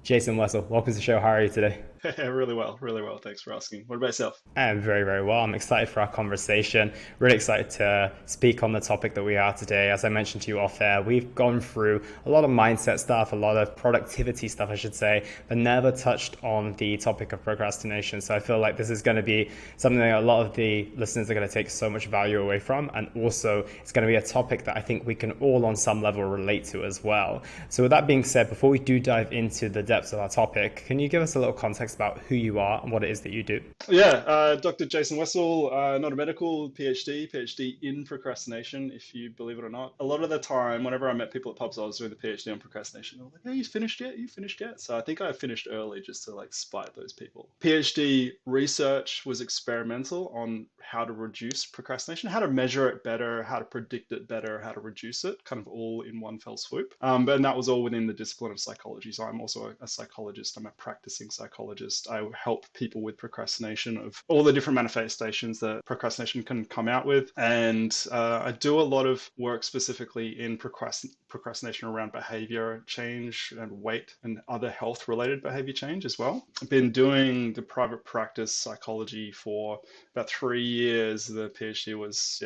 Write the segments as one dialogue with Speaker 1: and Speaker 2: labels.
Speaker 1: Jason Wessell, welcome to the show. How are you today?
Speaker 2: Really well, really well. Thanks for asking. What about yourself?
Speaker 1: I'm very, very well. I'm excited for our conversation. Really excited to speak on the topic that we are today. As I mentioned to you off air, we've gone through a lot of mindset stuff, a lot of productivity stuff, I should say, but never touched on the topic of procrastination. So I feel like this is going to be something that a lot of the listeners are going to take so much value away from. And also, it's going to be a topic that I think we can all on some level relate to as well. So with that being said, before we do dive into the depths of our topic, can you give us a little context about who you are and what it is that you do?
Speaker 2: Yeah, Dr. Jason Wessell, not a medical PhD in procrastination, if you believe it or not. A lot of the time, whenever I met people at pubs, I was doing the PhD on procrastination. They were like, "Hey, you finished yet? You finished yet?" So I think I finished early just to like spite those people. PhD research was experimental on how to reduce procrastination, how to measure it better, how to predict it better, how to reduce it, kind of all in one fell swoop. But that was all within the discipline of psychology. So I'm also a psychologist. I'm a practicing psychologist. I help people with procrastination of all the different manifestations that procrastination can come out with. And I do a lot of work specifically in procrastination around behavior change and weight and other health related behavior change as well. I've been doing the private practice psychology for about 3 years. The PhD was,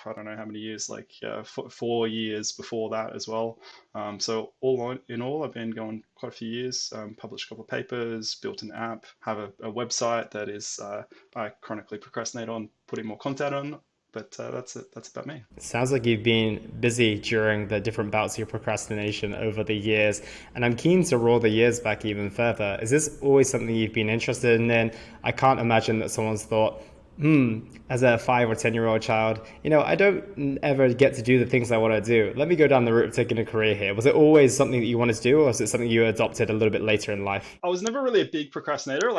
Speaker 2: I don't know how many years, like 4 years before that as well. In all, I've been going quite a few years, published a couple of papers, built an app, have a website that is I chronically procrastinate on putting more content on. But that's it. That's about me.
Speaker 1: It sounds like you've been busy during the different bouts of your procrastination over the years, and I'm keen to roll the years back even further. Is this always something you've been interested in? And I can't imagine that someone's thought, as a 5 or 10 year old child, I don't ever get to do the things I want to do. Let me go down the route of taking a career here. Was it always something that you wanted to do, or was it something you adopted a little bit later in life?
Speaker 2: I was never really a big procrastinator.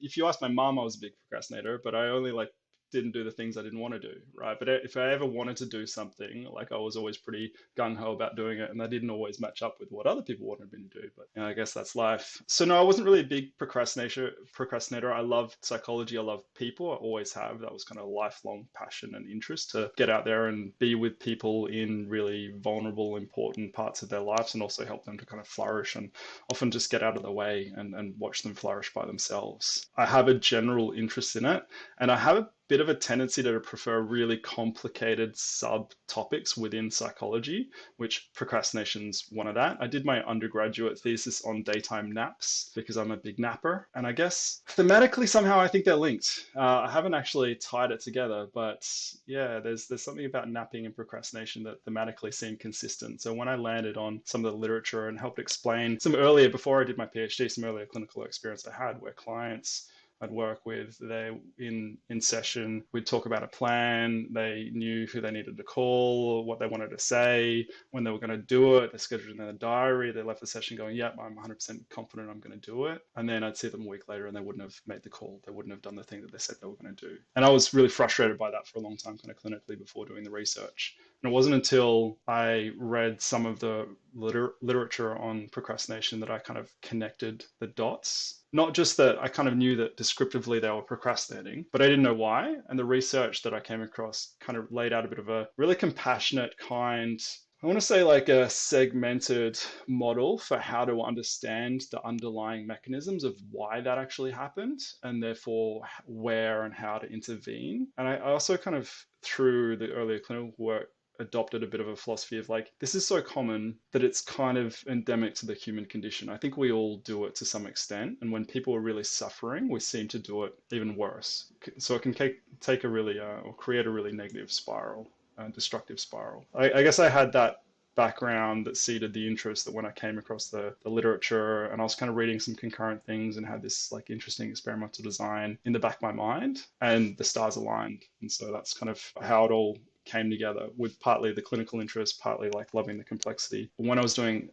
Speaker 2: If you ask my mom, I was a big procrastinator, but I only like didn't do the things I didn't want to do, right? But if I ever wanted to do something, like I was always pretty gung ho about doing it, and that didn't always match up with what other people wanted me to do. But I guess that's life. So no, I wasn't really a big procrastinator. Procrastinator. I love psychology. I love people. I always have. That was kind of a lifelong passion and interest to get out there and be with people in really vulnerable, important parts of their lives, and also help them to kind of flourish and often just get out of the way and watch them flourish by themselves. I have a general interest in it, and I have a bit of a tendency to prefer really complicated subtopics within psychology, which procrastination's one of that. I did my undergraduate thesis on daytime naps because I'm a big napper, and I guess thematically somehow I think they're linked. I haven't actually tied it together, but yeah, there's something about napping and procrastination that thematically seem consistent. So when I landed on some of the literature and helped explain some earlier, before I did my PhD, some earlier clinical experience I had where clients I'd work with, they in session, we'd talk about a plan. They knew who they needed to call, what they wanted to say, when they were going to do it. They scheduled in their diary. They left the session going, "Yep, I'm 100% confident I'm going to do it." And then I'd see them a week later, and they wouldn't have made the call. They wouldn't have done the thing that they said they were going to do. And I was really frustrated by that for a long time, kind of clinically, before doing the research. And it wasn't until I read some of the literature on procrastination that I kind of connected the dots. Not just that I kind of knew that descriptively they were procrastinating, but I didn't know why. And the research that I came across kind of laid out a bit of a really compassionate, kind, I want to say like a segmented model for how to understand the underlying mechanisms of why that actually happened, and therefore where and how to intervene. And I also kind of, through the earlier clinical work, adopted a bit of a philosophy of like, this is so common that it's kind of endemic to the human condition. I think we all do it to some extent. And when people are really suffering, we seem to do it even worse. So it can take a really, or create a really negative spiral, destructive spiral. I guess I had that background that seeded the interest that when I came across the literature and I was kind of reading some concurrent things and had this like interesting experimental design in the back of my mind, and the stars aligned. And so that's kind of how it all came together, with partly the clinical interest, partly like loving the complexity. When I was doing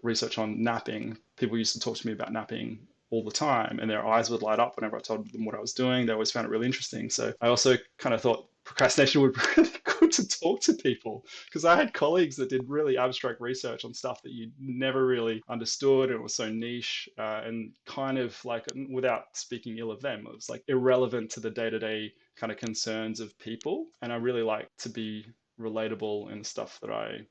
Speaker 2: research on napping, people used to talk to me about napping all the time, and their eyes would light up whenever I told them what I was doing. They always found it really interesting. So I also kind of thought procrastination would be really good to talk to people, because I had colleagues that did really abstract research on stuff that you never really understood. And it was so niche and kind of like, without speaking ill of them, it was like irrelevant to the day-to-day kind of concerns of people. And I really like to be relatable in the stuff that I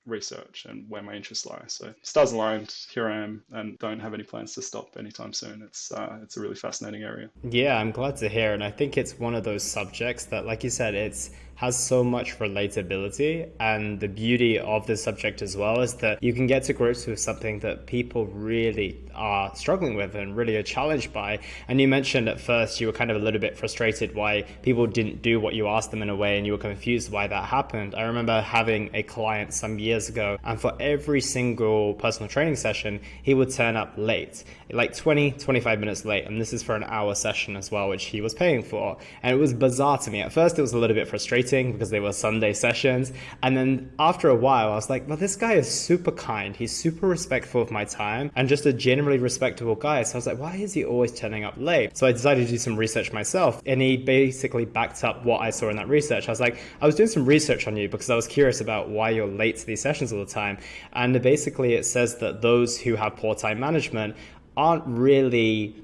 Speaker 2: research and where my interests lie. So stars aligned, here I am, and don't have any plans to stop anytime soon. It's a really fascinating area.
Speaker 1: Yeah, I'm glad to hear. And I think it's one of those subjects that, like you said, it's has so much relatability. And the beauty of this subject as well is that you can get to grips with something that people really are struggling with and really are challenged by. And you mentioned at first you were kind of a little bit frustrated why people didn't do what you asked them in a way, and you were confused why that happened. I remember having a client some years ago, and for every single personal training session, he would turn up late, like 20, 25 minutes late. And this is for an hour session as well, which he was paying for. And it was bizarre to me. At first, it was a little bit frustrating because they were Sunday sessions. And then after a while, I was like, well, this guy is super kind. He's super respectful of my time and just a generally respectable guy. So I was like, why is he always turning up late? So I decided to do some research myself. And he basically backed up what I saw in that research. I was like, I was doing some research on you because I was curious about why you're late to these sessions all the time. And basically, it says that those who have poor time management aren't really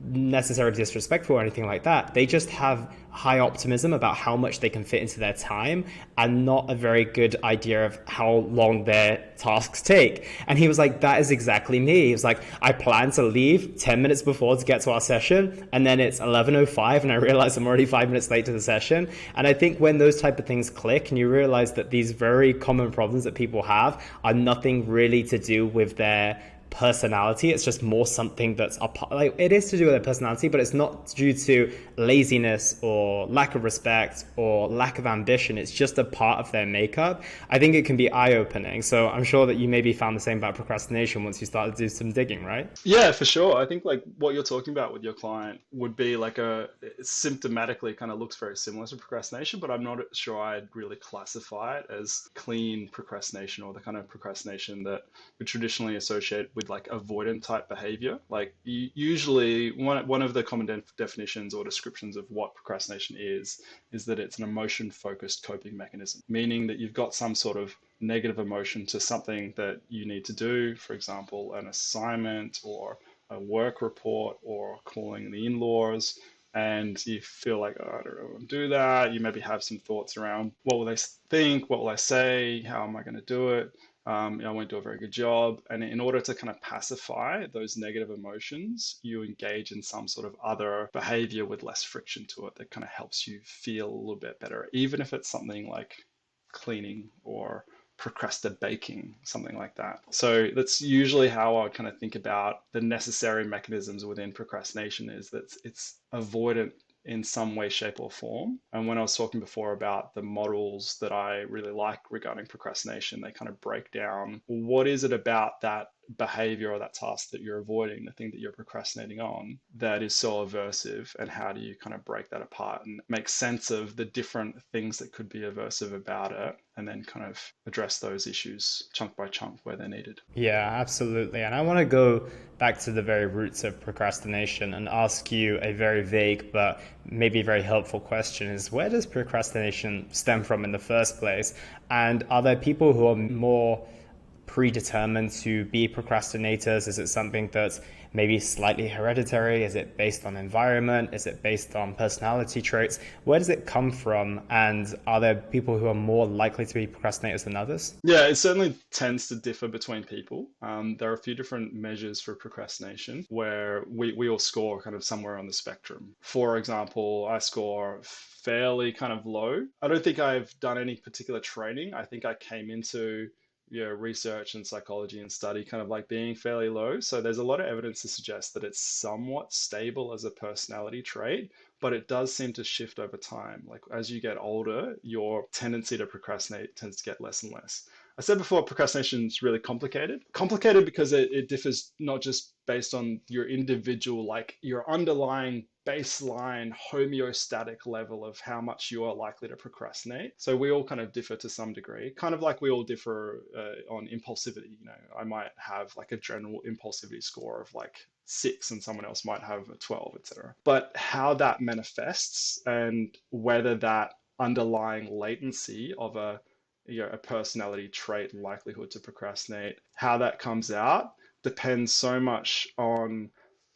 Speaker 1: necessarily disrespectful or anything like that. They just have high optimism about how much they can fit into their time and not a very good idea of how long their tasks take. And he was like, that is exactly me. He was like, I plan to leave 10 minutes before to get to our session, and then it's 11:05 and I realize I'm already 5 minutes late to the session. And I think when those type of things click and you realize that these very common problems that people have are nothing really to do with their personality, it's just more something that's like it is to do with their personality, but it's not due to laziness or lack of respect or lack of ambition. It's just a part of their makeup. I think it can be eye-opening. So I'm sure that you maybe found the same about procrastination once you started to do some digging, right?
Speaker 2: Yeah, for sure. I think like what you're talking about with your client would be like symptomatically kind of looks very similar to procrastination, but I'm not sure I'd really classify it as clean procrastination or the kind of procrastination that we traditionally associate with like avoidant type behavior. Like usually one of the common definitions or descriptions of what procrastination is that it's an emotion focused coping mechanism, meaning that you've got some sort of negative emotion to something that you need to do, for example, an assignment or a work report or calling the in-laws, and you feel like, oh, I don't know, do that. You maybe have some thoughts around what will they think, what will I say, how am I going to do it? I won't do a very good job. And in order to kind of pacify those negative emotions, you engage in some sort of other behavior with less friction to it that kind of helps you feel a little bit better, even if it's something like cleaning or procrastinating, something like that. So that's usually how I kind of think about the necessary mechanisms within procrastination, is that it's avoidant in some way, shape, or form. And when I was talking before about the models that I really like regarding procrastination, they kind of break down what is it about that behavior or that task that you're avoiding, the thing that you're procrastinating on, that is so aversive, and how do you kind of break that apart and make sense of the different things that could be aversive about it, and then kind of address those issues chunk by chunk where they're needed.
Speaker 1: Yeah, absolutely. And I want to go back to the very roots of procrastination and ask you a very vague but maybe very helpful question: is where does procrastination stem from in the first place? And are there people who are more predetermined to be procrastinators? Is it something that's maybe slightly hereditary? Is it based on environment? Is it based on personality traits? Where does it come from? And are there people who are more likely to be procrastinators than others?
Speaker 2: Yeah, it certainly tends to differ between people. There are a few different measures for procrastination where we all score kind of somewhere on the spectrum. For example, I score fairly kind of low. I don't think I've done any particular training. I think I came into research and psychology and study kind of like being fairly low. So there's a lot of evidence to suggest that it's somewhat stable as a personality trait, but it does seem to shift over time. Like as you get older, your tendency to procrastinate tends to get less and less. I said before, procrastination is really complicated. Complicated because it differs not just based on your individual, like your underlying baseline homeostatic level of how much you are likely to procrastinate. So we all kind of differ to some degree, kind of like we all differ on impulsivity. I might have like a general impulsivity score of like 6 and someone else might have a 12, etc. But how that manifests and whether that underlying latency of a personality trait and likelihood to procrastinate, how that comes out depends so much on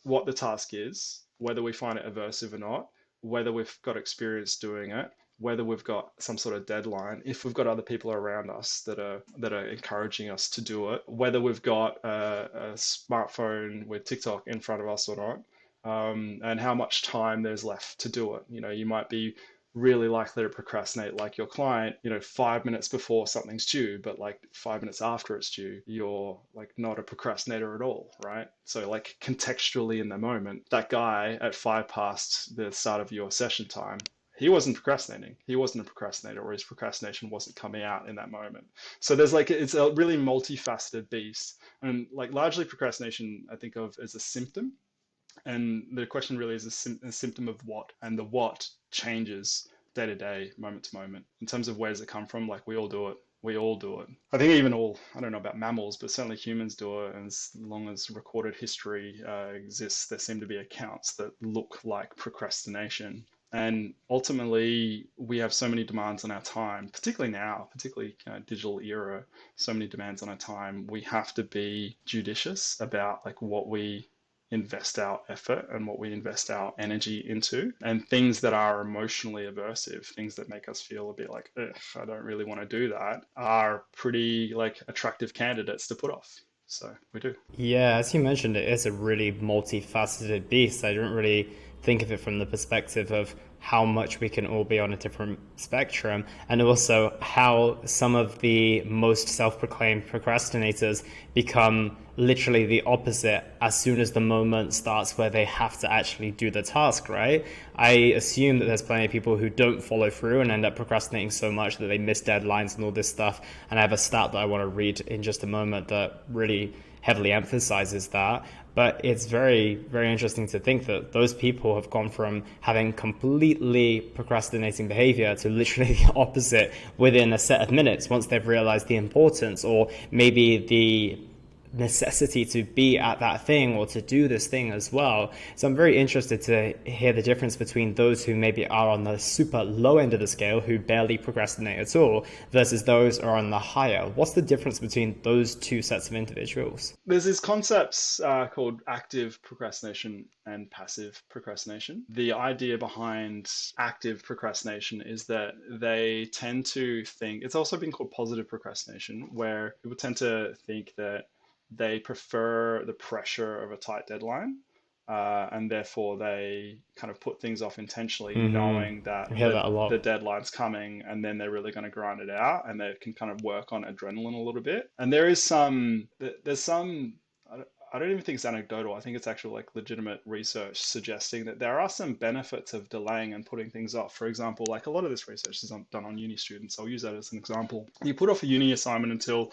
Speaker 2: what the task is, whether we find it aversive or not, whether we've got experience doing it, whether we've got some sort of deadline, if we've got other people around us that are encouraging us to do it, whether we've got a smartphone with TikTok in front of us or not, and how much time there's left to do it. You might be really likely to procrastinate like your client, 5 minutes before something's due, but like 5 minutes after it's due, you're like not a procrastinator at all, right? So like contextually in the moment, that guy at 5 past the start of your session time, he wasn't procrastinating. He wasn't a procrastinator, or his procrastination wasn't coming out in that moment. So there's like, it's a really multifaceted beast. And like largely procrastination, I think of as a symptom, and the question really is a symptom of what, and the what changes day to day, moment to moment. In terms of where does it come from, like we all do it. We all do it. I think even I don't know about mammals, but certainly humans do it. And as long as recorded history exists, there seem to be accounts that look like procrastination. And ultimately, we have so many demands on our time, particularly now, particularly digital era, so many demands on our time. We have to be judicious about like what we invest our effort and what we invest our energy into, and things that are emotionally aversive, things that make us feel a bit like, I don't really want to do that, are pretty like attractive candidates to put off. So we do.
Speaker 1: Yeah, as you mentioned, it is a really multifaceted beast. I don't really think of it from the perspective of how much we can all be on a different spectrum, and also how some of the most self-proclaimed procrastinators become literally the opposite as soon as the moment starts where they have to actually do the task, right? I assume that there's plenty of people who don't follow through and end up procrastinating so much that they miss deadlines and all this stuff. And I have a stat that I want to read in just a moment that really heavily emphasizes that. But it's very, very interesting to think that those people have gone from having completely procrastinating behavior to literally the opposite within a set of minutes once they've realized the importance, or maybe the necessity to be at that thing or to do this thing as well. So I'm very interested to hear the difference between those who maybe are on the super low end of the scale, who barely procrastinate at all, versus those who are on the higher. What's the difference between those two sets of individuals?
Speaker 2: There's these concepts called active procrastination and passive procrastination. The idea behind active procrastination is that they tend to think, it's also been called positive procrastination, where people tend to think that they prefer the pressure of a tight deadline. And therefore, they kind of put things off intentionally, knowing that
Speaker 1: I hear that a
Speaker 2: the
Speaker 1: lot.
Speaker 2: deadline's coming, and then they're really going to grind it out, and they can kind of work on adrenaline a little bit. And there's some, I don't even think it's anecdotal. I think it's actual like legitimate research suggesting that there are some benefits of delaying and putting things off. For example, like a lot of this research is done on uni students. I'll use that as an example. You put off a uni assignment until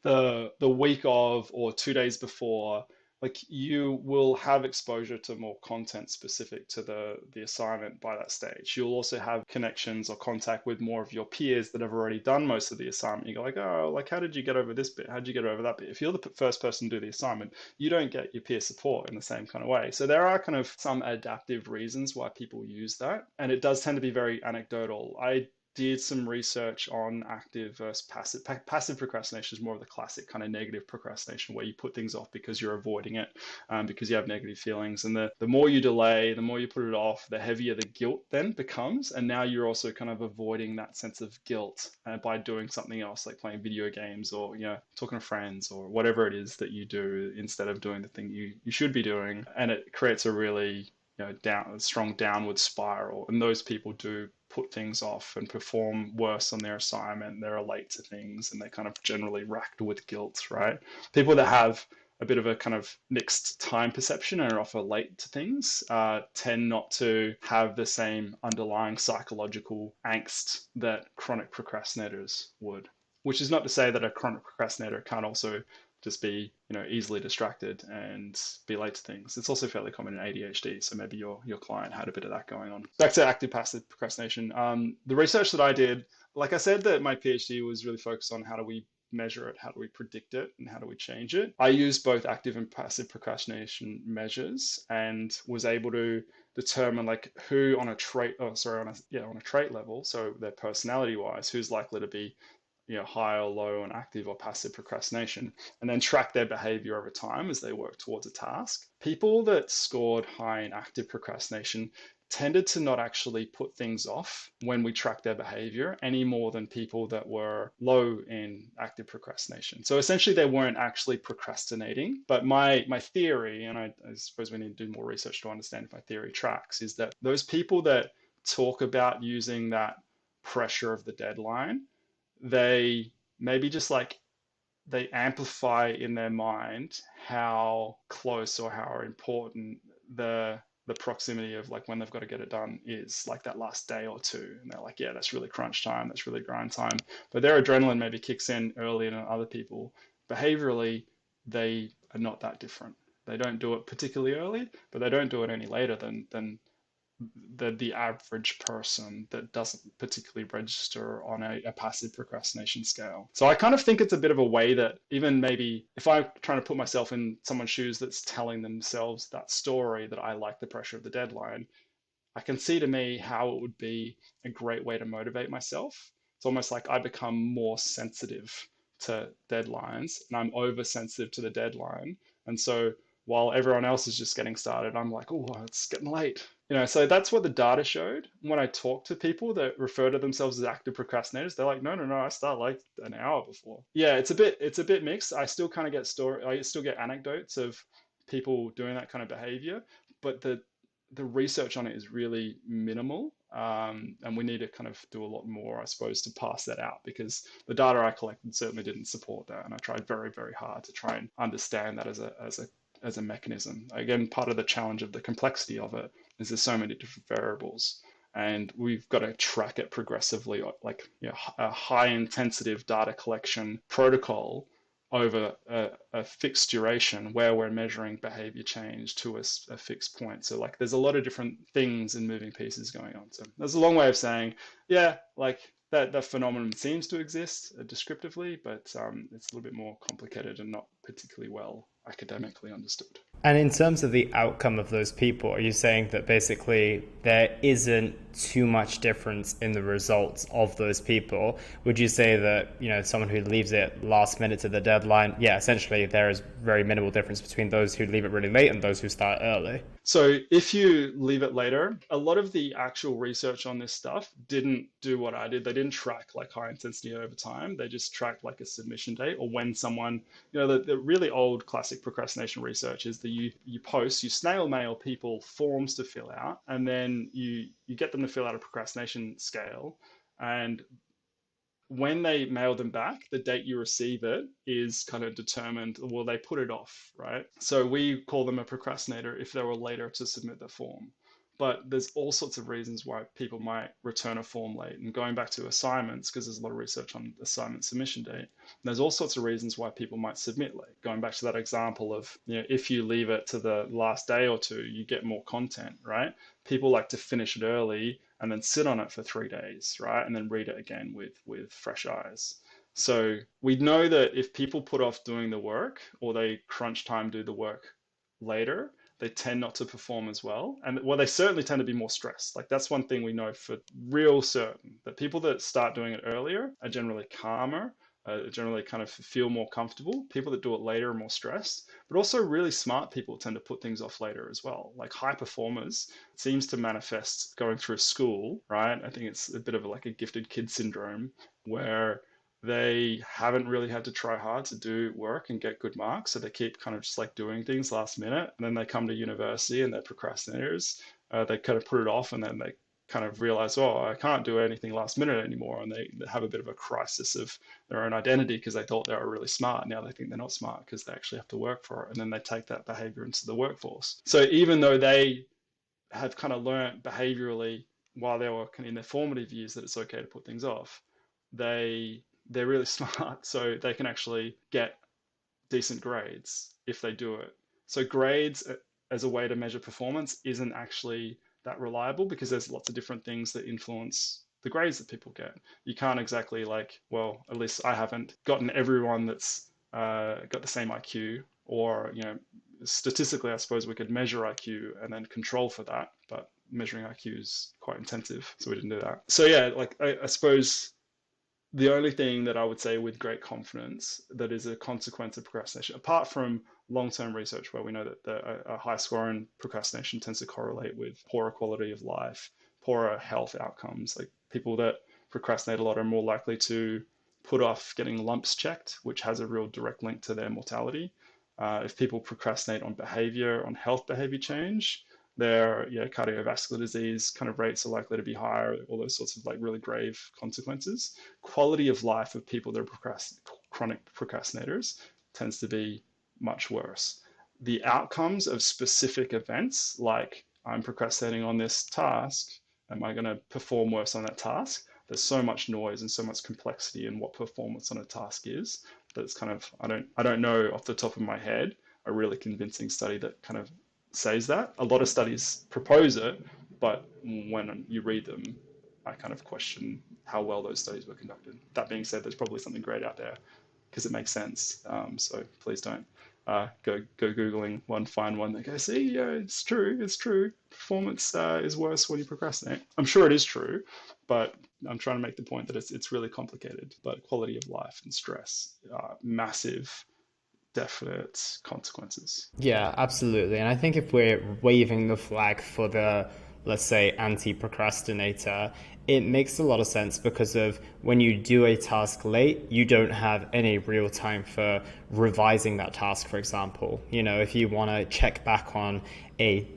Speaker 2: the week of or 2 days before, like you will have exposure to more content specific to the assignment by that stage. You'll also have connections or contact with more of your peers that have already done most of the assignment. You go like, oh, like how did you get over this bit? How did you get over that bit? If you're the first person to do the assignment, you don't get your peer support in the same kind of way. So there are kind of some adaptive reasons why people use that, and it does tend to be very anecdotal. I did some research on active versus passive. Passive procrastination is more of the classic kind of negative procrastination, where you put things off because you're avoiding it, because you have negative feelings. And the more you delay, the more you put it off, the heavier the guilt then becomes. And now you're also kind of avoiding that sense of guilt by doing something else, like playing video games or, talking to friends or whatever it is that you do instead of doing the thing you should be doing. And it creates a really strong downward spiral. And those people do put things off and perform worse on their assignment. They're late to things, and they're kind of generally racked with guilt, right? People that have a bit of a kind of mixed time perception and are often late to things tend not to have the same underlying psychological angst that chronic procrastinators would. Which is not to say that a chronic procrastinator can't also just be easily distracted and be late to things. It's also fairly common in ADHD, so maybe your client had a bit of that going on. Back to active passive procrastination. The research that I did, like I said, that my PhD was really focused on how do we measure it, how do we predict it, and how do we change it. I used both active and passive procrastination measures and was able to determine like who on a trait, on a trait level, so their personality wise, who's likely to be high or low on active or passive procrastination, and then track their behavior over time as they work towards a task. People that scored high in active procrastination tended to not actually put things off when we track their behavior any more than people that were low in active procrastination. So essentially they weren't actually procrastinating. But my theory, and I suppose we need to do more research to understand if my theory tracks, is that those people that talk about using that pressure of the deadline, they maybe just like they amplify in their mind how close or how important the proximity of like when they've got to get it done is, like that last day or two, and they're like, yeah, that's really crunch time, that's really grind time. But their adrenaline maybe kicks in earlier than other people. Behaviorally, they are not that different. They don't do it particularly early, but they don't do it any later than the average person that doesn't particularly register on a passive procrastination scale. So I kind of think it's a bit of a way that even maybe if I'm trying to put myself in someone's shoes that's telling themselves that story that I like the pressure of the deadline, I can see to me how it would be a great way to motivate myself. It's almost like I become more sensitive to deadlines and I'm oversensitive to the deadline. And so while everyone else is just getting started, I'm like, oh, it's getting late. So that's what the data showed. When I talk to people that refer to themselves as active procrastinators, they're like, no, I start like an hour before. Yeah, it's a bit mixed. I still kind of I still get anecdotes of people doing that kind of behavior, but the research on it is really minimal. And we need to kind of do a lot more, I suppose, to pass that out, because the data I collected certainly didn't support that. And I tried very, very hard to try and understand that as a mechanism. Again, part of the challenge of the complexity of it is there's so many different variables. And we've got to track it progressively, like a high intensive data collection protocol over a fixed duration where we're measuring behavior change to a fixed point. So like there's a lot of different things and moving pieces going on. So there's a long way of saying, yeah, like that phenomenon seems to exist descriptively, but it's a little bit more complicated and not particularly well academically understood.
Speaker 1: And in terms of the outcome of those people, are you saying that basically there isn't too much difference in the results of those people? Would you say that, someone who leaves it last minute to the deadline, yeah, essentially there is very minimal difference between those who leave it really late and those who start early?
Speaker 2: So if you leave it later, a lot of the actual research on this stuff didn't do what I did. They didn't track like high intensity over time. They just tracked like a submission date or when someone, the really old classic procrastination research is that you snail mail people forms to fill out, and then you get them to fill out a procrastination scale. And when they mail them back, the date you receive it is kind of determined. Well, they put it off, right? So we call them a procrastinator if they were later to submit the form. But there's all sorts of reasons why people might return a form late. And going back to assignments, because there's a lot of research on assignment submission date, there's all sorts of reasons why people might submit late. Going back to that example of, if you leave it to the last day or two, you get more content, right? People like to finish it early and then sit on it for 3 days, right? And then read it again with fresh eyes. So we know that if people put off doing the work or they crunch time do the work later, they tend not to perform as well. And well, they certainly tend to be more stressed. Like that's one thing we know for real certain, that people that start doing it earlier are generally calmer, generally kind of feel more comfortable. People that do it later are more stressed, but also really smart people tend to put things off later as well. Like high performers, it seems to manifest going through school, right? I think it's a bit of like a gifted kid syndrome where they haven't really had to try hard to do work and get good marks. So they keep kind of just like doing things last minute. And then they come to university and they're procrastinators. They kind of put it off and then they kind of realize, oh, I can't do anything last minute anymore. And they have a bit of a crisis of their own identity because they thought they were really smart. Now they think they're not smart because they actually have to work for it. And then they take that behavior into the workforce. So even though they have kind of learned behaviorally while they were in their formative years that it's okay to put things off, they're really smart, so they can actually get decent grades if they do it. So grades as a way to measure performance isn't actually that reliable because there's lots of different things that influence the grades that people get. You can't exactly well, at least I haven't gotten everyone that's got the same IQ, or statistically I suppose we could measure IQ and then control for that, but measuring IQ is quite intensive, so we didn't do that. So yeah, I suppose the only thing that I would say with great confidence that is a consequence of procrastination, apart from long-term research where we know that a high score in procrastination tends to correlate with poorer quality of life, poorer health outcomes. Like people that procrastinate a lot are more likely to put off getting lumps checked, which has a real direct link to their mortality. If people procrastinate on behavior, on health behavior change, their cardiovascular disease kind of rates are likely to be higher, all those sorts of like really grave consequences. Quality of life of people that are chronic procrastinators tends to be much worse. The outcomes of specific events, like I'm procrastinating on this task, am I going to perform worse on that task? There's so much noise and so much complexity in what performance on a task is that it's kind of I don't know off the top of my head a really convincing study that kind of says that. A lot of studies propose it, but when you read them, I kind of question how well those studies were conducted. That being said, there's probably something great out there because it makes sense. So please don't go googling one, find one that goes, see, yeah, it's true. Performance is worse when you procrastinate. I'm sure it is true, but I'm trying to make the point that it's really complicated. But quality of life and stress, massive, definite consequences.
Speaker 1: Yeah, absolutely. And I think if we're waving the flag for the, let's say, anti procrastinator, it makes a lot of sense because of when you do a task late, you don't have any real time for revising that task, for example. If you want to check back on a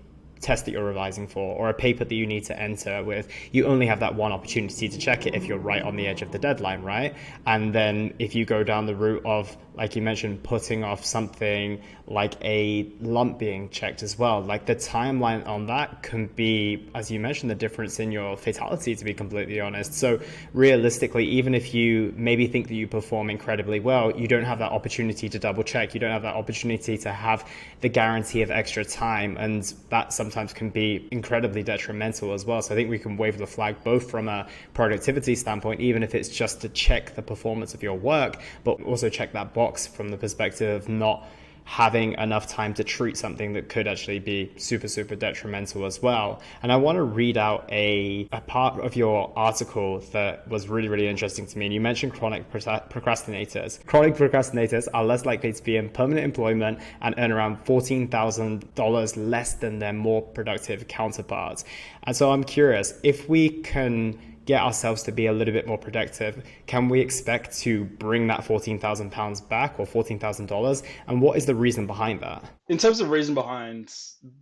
Speaker 1: test that you're revising for or a paper that you need to enter with, you only have that one opportunity to check it if you're right on the edge of the deadline, right? And then if you go down the route of, like you mentioned, putting off something like a lump being checked as well, like the timeline on that can be, as you mentioned, the difference in your fatality, to be completely honest. So realistically, even if you maybe think that you perform incredibly well, you don't have that opportunity to double check. You don't have that opportunity to have the guarantee of extra time. And that sometimes can be incredibly detrimental as well. So I think we can wave the flag both from a productivity standpoint, even if it's just to check the performance of your work, but also check that box from the perspective of not having enough time to treat something that could actually be super, super detrimental as well. And I want to read out a part of your article that was really, really interesting to me. And you mentioned chronic procrastinators. Chronic procrastinators are less likely to be in permanent employment and earn around $14,000 less than their more productive counterparts. And so I'm curious, if we can get ourselves to be a little bit more productive, can we expect to bring that £14,000 back or $14,000? And what is the reason behind that?
Speaker 2: In terms of reason behind,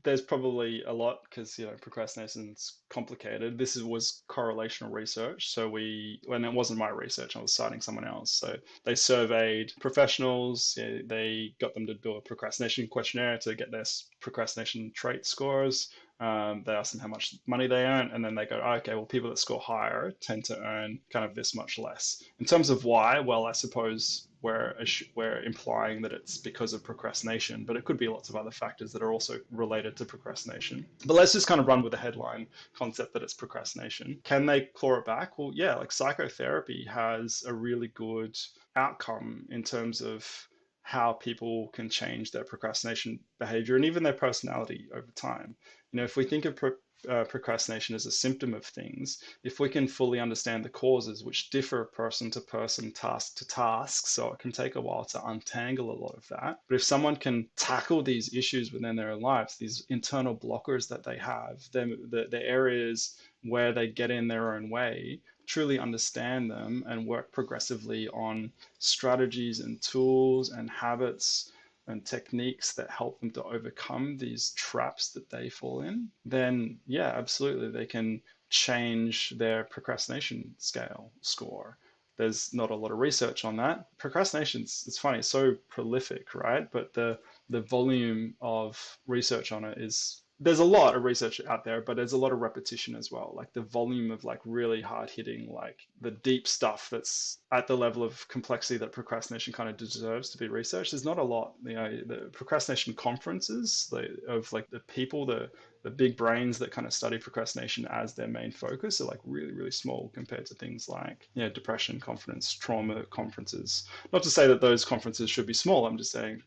Speaker 2: there's probably a lot because procrastination's complicated. Was correlational research, so when it wasn't my research, I was citing someone else. So they surveyed professionals, they got them to do a procrastination questionnaire to get their procrastination trait scores. They ask them how much money they earn, and then they go, oh, okay, well, people that score higher tend to earn kind of this much less. In terms of why, well, I suppose we're implying that it's because of procrastination, but it could be lots of other factors that are also related to procrastination. But let's just kind of run with the headline concept that it's procrastination. Can they claw it back? Well, yeah, like psychotherapy has a really good outcome in terms of how people can change their procrastination behavior and even their personality over time. If we think of procrastination as a symptom of things, if we can fully understand the causes, which differ person to person, task to task, so it can take a while to untangle a lot of that. But if someone can tackle these issues within their own lives, these internal blockers that they have, the areas where they get in their own way, truly understand them and work progressively on strategies and tools and habits and techniques that help them to overcome these traps that they fall in, then yeah, absolutely, they can change their procrastination score. There's not a lot of research on that. Procrastination's, it's funny, it's so prolific, right? But the volume of research on it is, there's a lot of research out there, but there's a lot of repetition as well. Like the volume of like really hard hitting, like the deep stuff that's at the level of complexity that procrastination kind of deserves to be researched. There's not a lot, the procrastination conferences of like the people, the big brains that kind of study procrastination as their main focus are like really, really small compared to things like, depression conference, trauma conferences. Not to say that those conferences should be small. I'm just saying,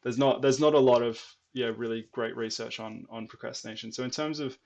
Speaker 2: there's not a lot of yeah, really great research on procrastination. So in terms of,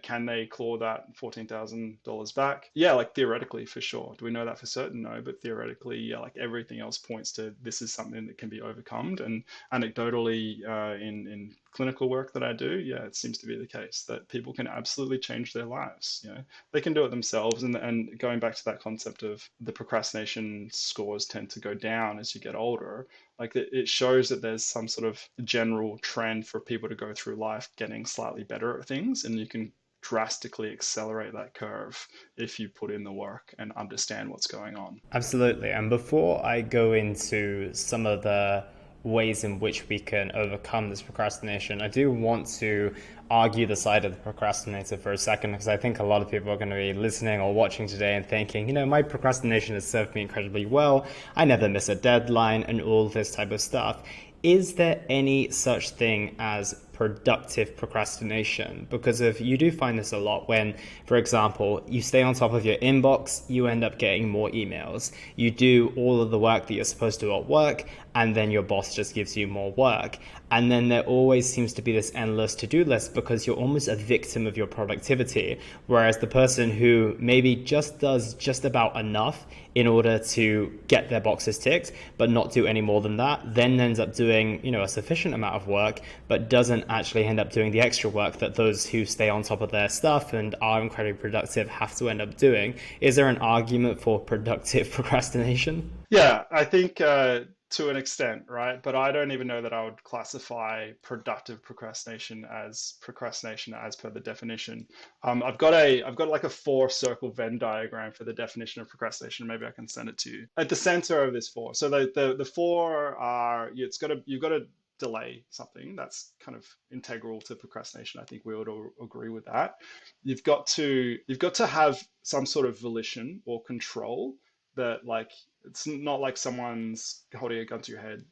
Speaker 2: can they claw that $14,000 back? Yeah, like theoretically for sure. Do we know that for certain? No, but theoretically, yeah, like everything else points to this is something that can be overcome. And anecdotally, in clinical work that I do, yeah, it seems to be the case that people can absolutely change their lives. They can do it themselves. And going back to that concept of the procrastination scores tend to go down as you get older, like it shows that there's some sort of general trend for people to go through life getting slightly better at things, and you can drastically accelerate that curve if you put in the work and understand what's going on.
Speaker 1: Absolutely. And before I go into some of the ways in which we can overcome this procrastination, I do want to argue the side of the procrastinator for a second, because I think a lot of people are going to be listening or watching today and thinking, my procrastination has served me incredibly well. I never miss a deadline and all this type of stuff. Is there any such thing as productive procrastination? Because if you do find this a lot when, for example, you stay on top of your inbox, you end up getting more emails. You do all of the work that you're supposed to at work, and then your boss just gives you more work. And then there always seems to be this endless to-do list because you're almost a victim of your productivity. Whereas the person who maybe just does just about enough in order to get their boxes ticked, but not do any more than that, then ends up doing, a sufficient amount of work, but doesn't actually end up doing the extra work that those who stay on top of their stuff and are incredibly productive have to end up doing. Is there an argument for productive procrastination?
Speaker 2: Yeah, I think to an extent, right? But I don't even know that I would classify productive procrastination as per the definition. I've got like a four circle Venn diagram for the definition of procrastination. Maybe I can send it to you. At the center of this four, so the four are you've got to delay something. That's kind of integral to procrastination. I think we would all agree with that. You've got to have some sort of volition or control that, like, it's not like someone's holding a gun to your head,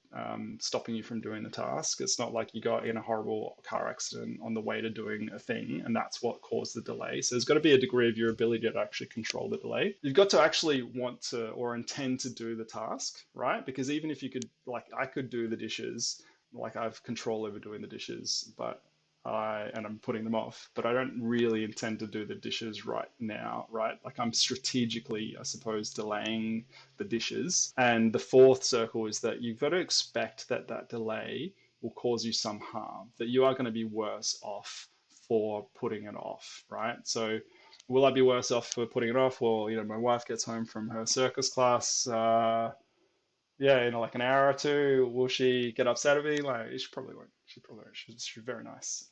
Speaker 2: stopping you from doing the task. It's not like you got in a horrible car accident on the way to doing a thing and that's what caused the delay. So there's got to be a degree of your ability to actually control the delay. You've got to actually want to or intend to do the task, right? Because even if you could, like, I could do the dishes, like I have control over doing the dishes, but I'm putting them off, but I don't really intend to do the dishes right now, right? Like I'm strategically, I suppose, delaying the dishes. And the fourth circle is that you've got to expect that that delay will cause you some harm, that you are going to be worse off for putting it off, right? So will I be worse off for putting it off? Well, my wife gets home from her circus class, yeah, in like an hour or two, will she get upset at me? Like, she probably won't. She probably won't. She's very nice.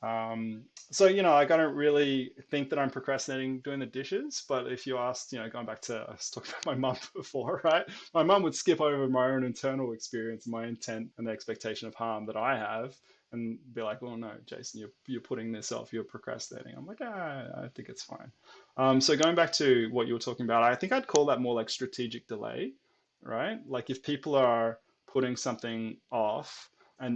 Speaker 2: So, I don't really think that I'm procrastinating doing the dishes. But if you asked, going back to, I was talking about my mum before, right? My mum would skip over my own internal experience, my intent and the expectation of harm that I have, and be like, "Oh no, Jason, you're putting this off. You're procrastinating." I'm like, I think it's fine. So going back to what you were talking about, I think I'd call that more like strategic delay, right? Like if people are putting something off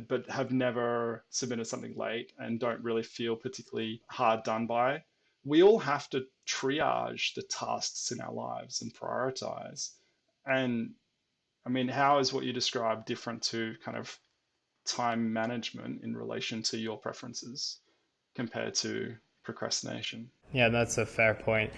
Speaker 2: but have never submitted something late and don't really feel particularly hard done by, we all have to triage the tasks in our lives and prioritize. And I mean, how is what you described different to kind of time management in relation to your preferences compared to procrastination?
Speaker 1: Yeah, that's a fair point.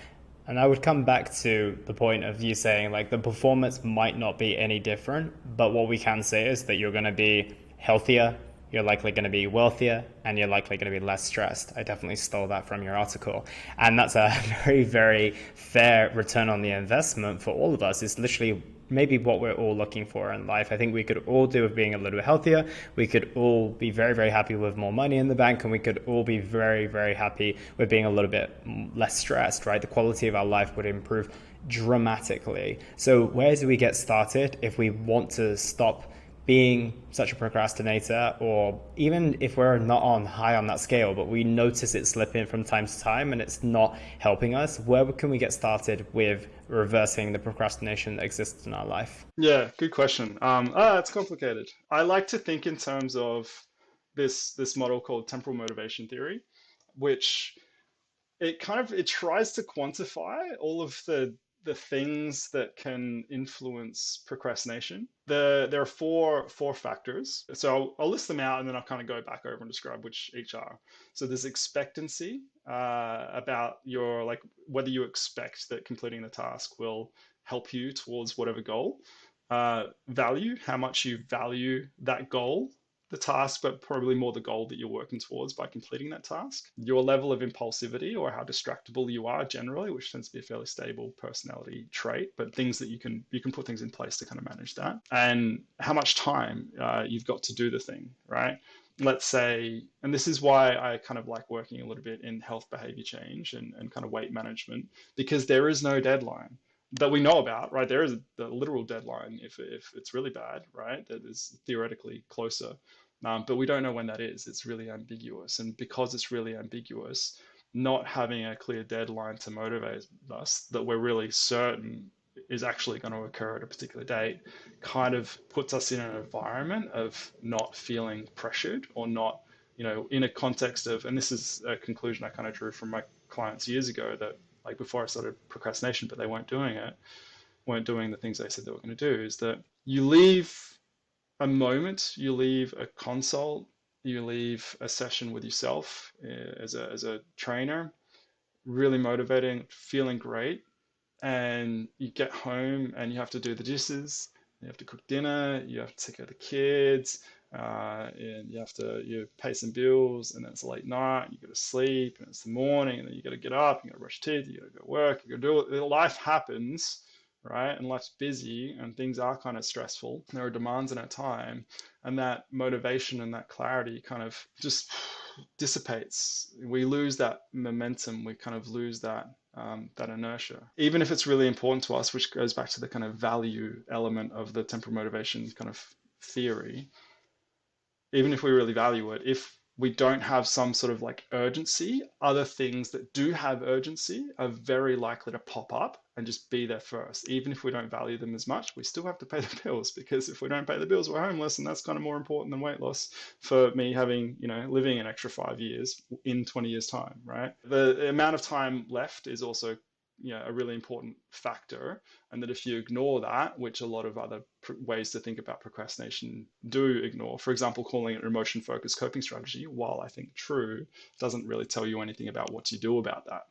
Speaker 1: And I would come back to the point of you saying like the performance might not be any different, but what we can say is that you're going to be healthier, you're likely going to be wealthier, and you're likely going to be less stressed. I definitely stole that from your article. And that's a very, very fair return on the investment for all of us. It's literally maybe what we're all looking for in life. I think we could all do with being a little bit healthier. We could all be very, very happy with more money in the bank, and we could all be very, very happy with being a little bit less stressed, right? The quality of our life would improve dramatically. So where do we get started if we want to stop being such a procrastinator, or even if we're not on high on that scale, but we notice it slipping from time to time and it's not helping us? Where can we get started with reversing the procrastination that exists in our life?
Speaker 2: Yeah, good question. It's complicated. I like to think in terms of this model called temporal motivation theory, which it tries to quantify all of the things that can influence procrastination. There are four factors. So I'll list them out and then I'll kind of go back over and describe which each are. So there's expectancy, about your, like, whether you expect that completing the task will help you towards whatever goal. Value, how much you value that goal, the task, but probably more the goal that you're working towards by completing that task. Your level of impulsivity, or how distractible you are generally, which tends to be a fairly stable personality trait, but things that you can put things in place to kind of manage that. And how much time you've got to do the thing, right? Let's say, and this is why I kind of like working a little bit in health behavior change and kind of weight management, because there is no deadline that we know about, right? There is the literal deadline if it's really bad, right? That is theoretically closer, but we don't know when that is. It's really ambiguous, and because it's really ambiguous, not having a clear deadline to motivate us that we're really certain is actually going to occur at a particular date kind of puts us in an environment of not feeling pressured, or not, in a context of, and this is a conclusion I kind of drew from my clients years ago, that like before I started procrastination, but they weren't doing it, weren't doing the things they said they were going to do, is that you leave a moment, you leave a consult, you leave a session with yourself as a trainer, really motivating, feeling great, and you get home and you have to do the dishes, you have to cook dinner, you have to take care of the kids, and you pay some bills, and then it's a late night, you go to sleep, and it's the morning, and then you got to get up, you got to brush teeth, you got to go work, you got to do it. Life happens, right? And life's busy, and things are kind of stressful. There are demands in our time, and that motivation and that clarity kind of just dissipates. We lose that momentum. We kind of lose that inertia, even if it's really important to us, which goes back to the kind of value element of the temporal motivation kind of theory. Even if we really value it, if we don't have some sort of like urgency, other things that do have urgency are very likely to pop up and just be there first. Even if we don't value them as much, we still have to pay the bills, because if we don't pay the bills, we're homeless, and that's kind of more important than weight loss for me having, living an extra 5 years in 20 years time, right? The amount of time left is also a really important factor, and that if you ignore that, which a lot of other ways to think about procrastination do ignore, for example, calling it an emotion focused coping strategy, while I think true, doesn't really tell you anything about what you do about that,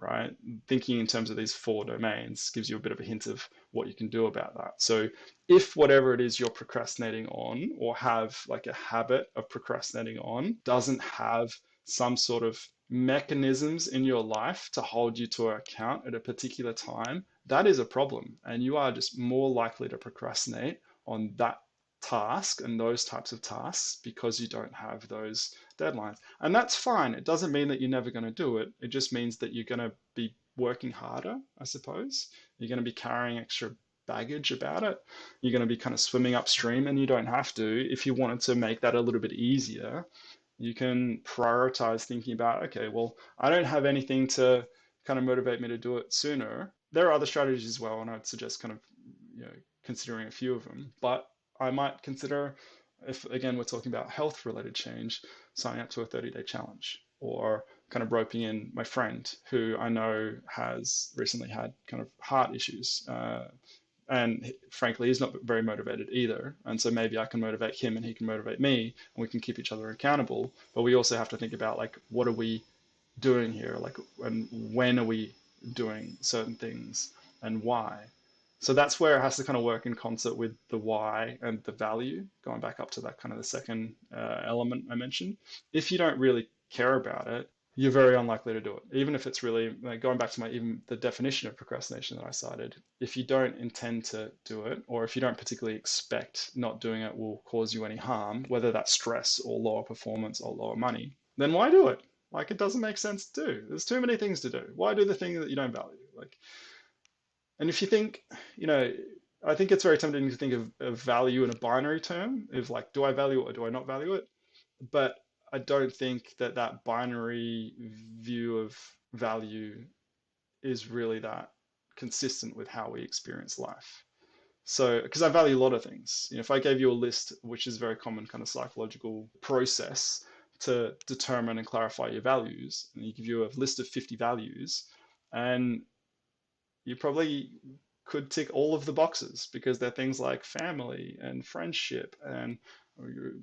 Speaker 2: right? Thinking in terms of these four domains gives you a bit of a hint of what you can do about that. So if whatever it is you're procrastinating on, or have like a habit of procrastinating on, doesn't have some sort of mechanisms in your life to hold you to account at a particular time, that is a problem. And you are just more likely to procrastinate on that task and those types of tasks because you don't have those deadlines. And that's fine. It doesn't mean that you're never going to do it. It just means that you're going to be working harder, I suppose. You're going to be carrying extra baggage about it. You're going to be kind of swimming upstream, and you don't have to. If you wanted to make that a little bit easier, you can prioritize thinking about, okay, well, I don't have anything to kind of motivate me to do it sooner. There are other strategies as well, and I'd suggest kind of, considering a few of them. But I might consider, if again we're talking about health related change, signing up to a 30-day challenge, or kind of roping in my friend who I know has recently had kind of heart issues. And frankly, he's not very motivated either. And so maybe I can motivate him and he can motivate me, and we can keep each other accountable. But we also have to think about, like, what are we doing here? Like, and when are we doing certain things, and why? So that's where it has to kind of work in concert with the why and the value, going back up to that kind of the second element I mentioned. If you don't really care about it, you're very unlikely to do it. Even if it's really, like, going back to even the definition of procrastination that I cited, if you don't intend to do it, or if you don't particularly expect not doing it will cause you any harm, whether that's stress or lower performance or lower money, then why do it? Like, it doesn't make sense to do. There's too many things to do. Why do the thing that you don't value? Like, and if you think, I think it's very tempting to think of value in a binary term of like, do I value it or do I not value it? But I don't think that binary view of value is really that consistent with how we experience life. So, because I value a lot of things. If I gave you a list, which is a very common kind of psychological process to determine and clarify your values, and you give you a list of 50 values, and you probably could tick all of the boxes because they're things like family and friendship and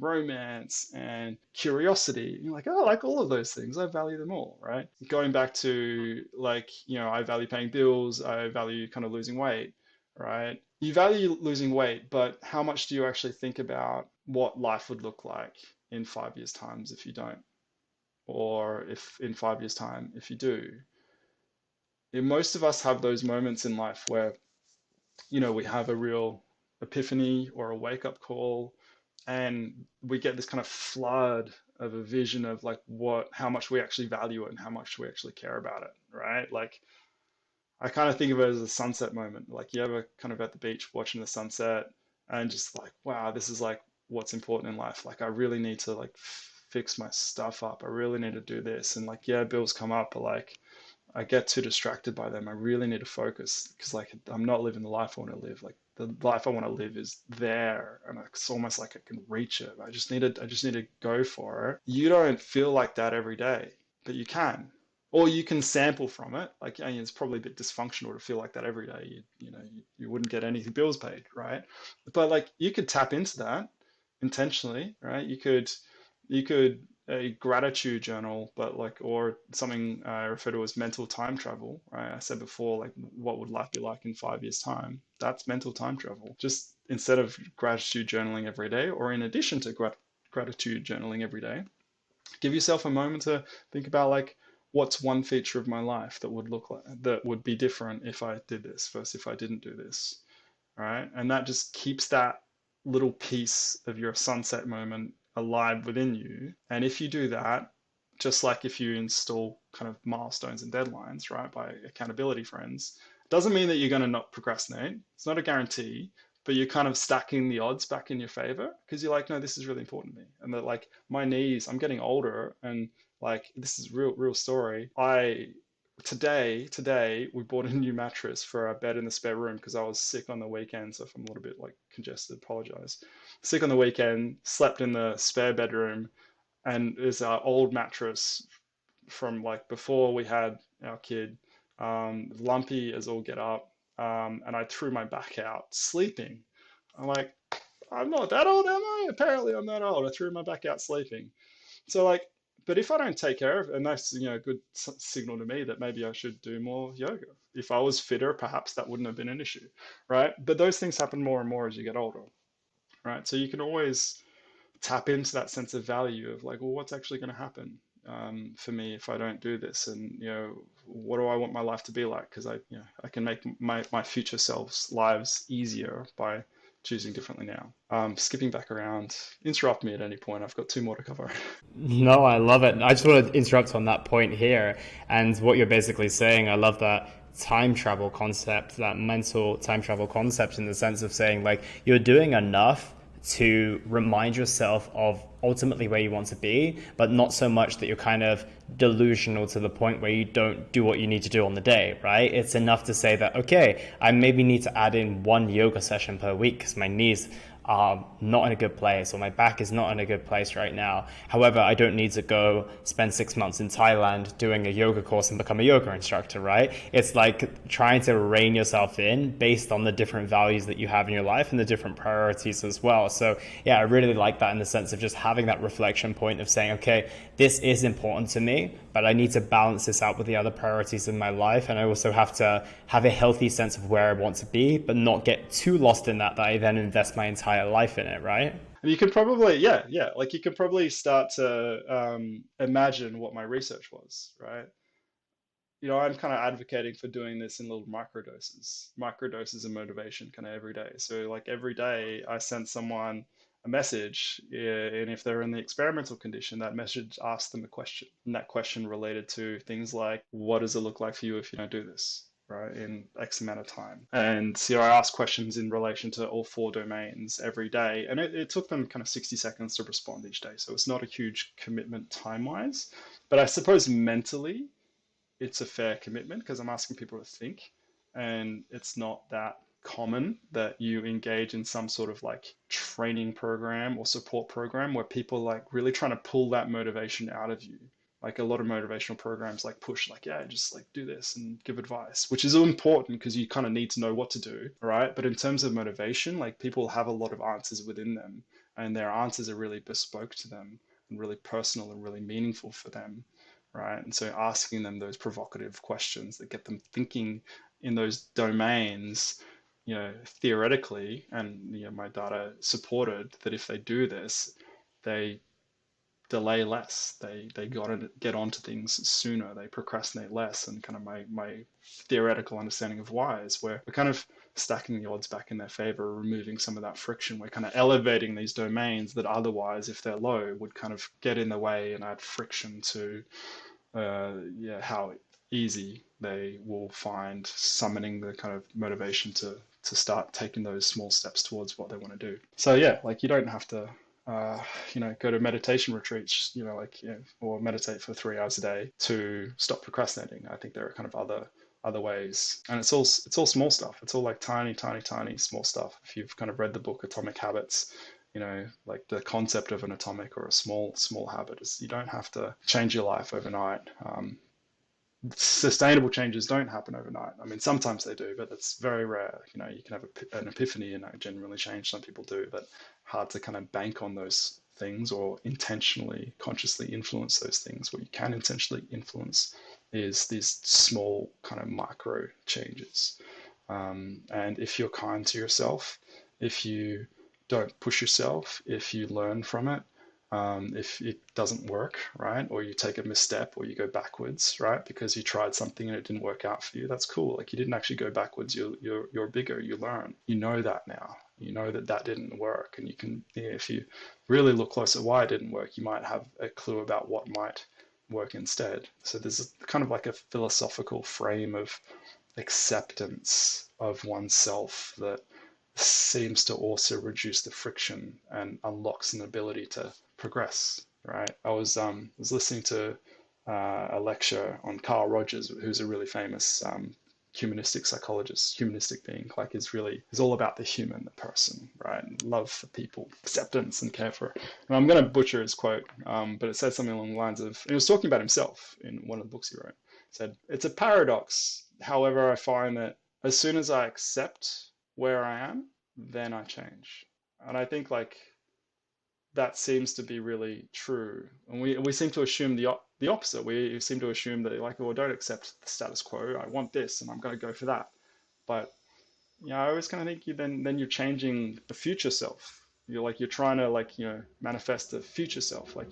Speaker 2: romance and curiosity. You're like, oh, I like all of those things. I value them all, right? Going back to like, I value paying bills. I value kind of losing weight, right? You value losing weight, but how much do you actually think about what life would look like in 5 years' times if you don't? Or if in 5 years' time, if you do? Most of us have those moments in life where we have a real epiphany or a wake up call, and we get this kind of flood of a vision of like how much we actually value it and how much we actually care about it, right? Like I kind of think of it as a sunset moment. Like you ever kind of at the beach watching the sunset and just like, wow, this is like what's important in life. Like I really need to like fix my stuff up. I really need to do this. And like, yeah, bills come up, but like I get too distracted by them. I really need to focus because like I'm not living the life I want to live. Like the life I want to live is there, and it's almost like I can reach it. I just need to go for it. You don't feel like that every day, but you can, or you can sample from it. Like it's probably a bit dysfunctional to feel like that every day. You wouldn't get any bills paid, right? But like you could tap into that intentionally, right? You could a gratitude journal, but like, or something I refer to as mental time travel, right? I said before, like, what would life be like in 5 years' time? That's mental time travel. Just instead of gratitude journaling every day, or in addition to gratitude journaling every day, give yourself a moment to think about like, what's one feature of my life that would look like, that would be different if I did this versus if I didn't do this, right? And that just keeps that little piece of your sunset moment alive within you. And if you do that, just like if you install kind of milestones and deadlines, right, by accountability friends, doesn't mean that you're going to not procrastinate. It's not a guarantee, but you're kind of stacking the odds back in your favor because you're like, no, this is really important to me. And that like my knees, I'm getting older, and like this is real story. Today we bought a new mattress for our bed in the spare room because I was sick on the weekend. So if I'm a little bit like congested, apologize. Sick on the weekend, slept in the spare bedroom, and it's our old mattress from like before we had our kid, lumpy as all get up. And I threw my back out sleeping. I'm like, I'm not that old, am I? Apparently I'm that old. I threw my back out sleeping. So like, but if I don't take care of it, and that's a good signal to me that maybe I should do more yoga. If I was fitter, perhaps that wouldn't have been an issue, right? But those things happen more and more as you get older, right? So you can always tap into that sense of value of like, well, what's actually going to happen for me if I don't do this, and what do I want my life to be like? Because I can make my future selves lives easier by choosing differently now. Skipping back around, interrupt me at any point. I've got two more to cover.
Speaker 1: No, I love it. I just want to interrupt on that point here. And what you're basically saying, I love that time travel concept, that mental time travel concept, in the sense of saying, like, you're doing enough to remind yourself of ultimately where you want to be, but not so much that you're kind of delusional to the point where you don't do what you need to do on the day, right? It's enough to say that, okay, I maybe need to add in one yoga session per week because my knees are not in a good place, or my back is not in a good place right now. However, I don't need to go spend 6 months in Thailand doing a yoga course and become a yoga instructor, right? It's like trying to rein yourself in based on the different values that you have in your life and the different priorities as well. So yeah, I really like that, in the sense of just having that reflection point of saying, okay, this is important to me, but I need to balance this out with the other priorities in my life. And I also have to have a healthy sense of where I want to be, but not get too lost in that I then invest my entire life in it, right?
Speaker 2: And you can probably, yeah, like you can probably start to imagine what my research was, right? I'm kind of advocating for doing this in little microdoses of motivation kind of every day. So like every day I send someone a message, and if they're in the experimental condition, that message asks them a question, and that question related to things like, what does it look like for you if you don't do this, right, in X amount of time? And so I ask questions in relation to all four domains every day, and it took them kind of 60 seconds to respond each day. So it's not a huge commitment time-wise, but I suppose mentally, it's a fair commitment because I'm asking people to think, and it's not that common that you engage in some sort of like training program or support program where people like really trying to pull that motivation out of you. Like a lot of motivational programs like push like, yeah, just like do this and give advice, which is important because you kind of need to know what to do, right? But in terms of motivation, like people have a lot of answers within them, and their answers are really bespoke to them and really personal and really meaningful for them, right? And so asking them those provocative questions that get them thinking in those domains, theoretically, and my data supported that if they do this, they delay less. They got to get onto things sooner. They procrastinate less. And kind of my theoretical understanding of why is where we're kind of stacking the odds back in their favor, removing some of that friction. We're kind of elevating these domains that otherwise, if they're low, would kind of get in the way and add friction to how easy they will find summoning the kind of motivation to start taking those small steps towards what they want to do. So yeah, like you don't have to go to meditation retreats, or meditate for 3 hours a day to stop procrastinating. I think there are kind of other ways, and it's all small stuff. It's all like tiny small stuff. If you've kind of read the book Atomic Habits, like the concept of an atomic or a small habit is you don't have to change your life overnight. Sustainable changes don't happen overnight. I mean, sometimes they do, but it's very rare. You can have an epiphany and that genuinely change. Some people do, but hard to kind of bank on those things or intentionally, consciously influence those things. What you can intentionally influence is these small kind of micro changes. And if you're kind to yourself, if you don't push yourself, if you learn from it, if it doesn't work, right, or you take a misstep or you go backwards, right, because you tried something and it didn't work out for you, that's cool. Like you didn't actually go backwards. You're bigger. You learn. You know that now. You know that didn't work, and you can, if you really look close at why it didn't work, you might have a clue about what might work instead. So there's kind of like a philosophical frame of acceptance of oneself that seems to also reduce the friction and unlocks an ability to progress, right? I was listening to a lecture on Carl Rogers, who's a really famous humanistic psychologist. Humanistic being like is all about the human, the person, right? And love for people, acceptance and care for. And I'm going to butcher his quote, but it said something along the lines of, he was talking about himself in one of the books he wrote. He said, it's a paradox. However, I find that as soon as I accept where I am, then I change. And I think like that seems to be really true. And we seem to assume the opposite. We seem to assume that like, well, don't accept the status quo. I want this and I'm going to go for that. But I always kind of think then you're changing the future self. You're trying to manifest the future self. Like